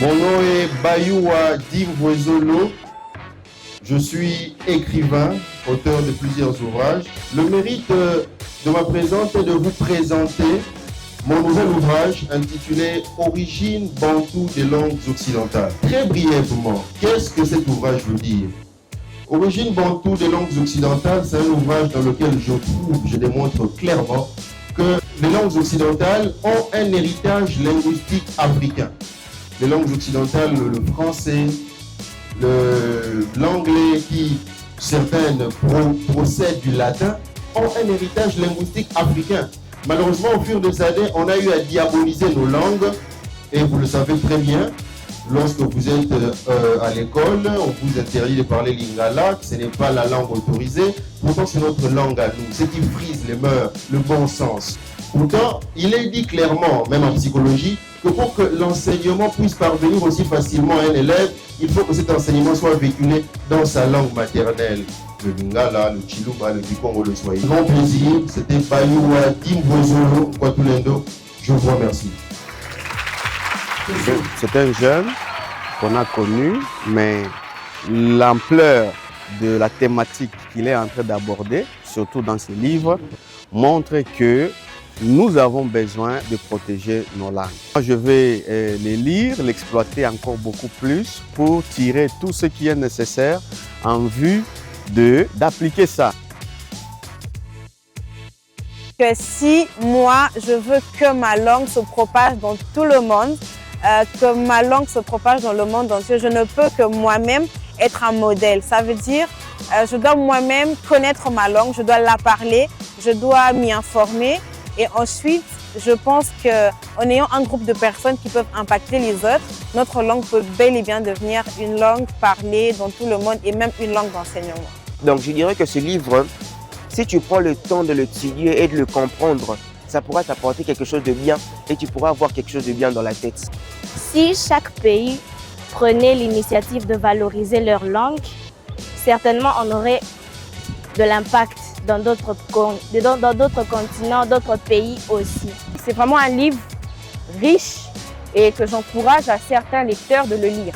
Mon nom est Bayouwa Dimvwezolo. Je suis écrivain, auteur de plusieurs ouvrages. Le mérite de ma présence est de vous présenter mon nouvel ouvrage intitulé « Origine bantoue des langues occidentales ». Très brièvement, qu'est-ce que cet ouvrage veut dire? Origine bantoue des langues occidentales, c'est un ouvrage dans lequel je démontre clairement que les langues occidentales ont un héritage linguistique africain. Les langues occidentales, le français, l'anglais, qui certaines procèdent du latin, ont un héritage linguistique africain. Malheureusement, au fur des années, on a eu à diaboliser nos langues, et vous le savez très bien, lorsque vous êtes à l'école, on vous interdit de parler lingala, ce n'est pas la langue autorisée, pourtant c'est notre langue à nous, c'est qui frise les mœurs, le bon sens. Pourtant, il est dit clairement, même en psychologie, que pour que l'enseignement puisse parvenir aussi facilement à un élève, il faut que cet enseignement soit véhiculé dans sa langue maternelle. Le lingala, le chiluba, le bikongo, le swahili. Grand plaisir, c'était Bayouwa Dimvwezolo Kwatulendo. Je vous remercie. C'est un jeune qu'on a connu, mais l'ampleur de la thématique qu'il est en train d'aborder, surtout dans ses livres, montre que nous avons besoin de protéger nos langues. Je vais les lire, l'exploiter encore beaucoup plus pour tirer tout ce qui est nécessaire en vue d'appliquer ça. Que si moi, je veux que ma langue se propage dans tout le monde, que ma langue se propage dans le monde entier, je ne peux que moi-même être un modèle. Ça veut dire, je dois moi-même connaître ma langue, je dois la parler, je dois m'y informer. Et ensuite, je pense qu'en ayant un groupe de personnes qui peuvent impacter les autres, notre langue peut bel et bien devenir une langue parlée dans tout le monde et même une langue d'enseignement. Donc je dirais que ce livre, si tu prends le temps de l'étudier et de le comprendre, ça pourra t'apporter quelque chose de bien et tu pourras avoir quelque chose de bien dans la tête. Si chaque pays prenait l'initiative de valoriser leur langue, certainement on aurait de l'impact dans d'autres continents, d'autres pays aussi. C'est vraiment un livre riche et que j'encourage à certains lecteurs de le lire.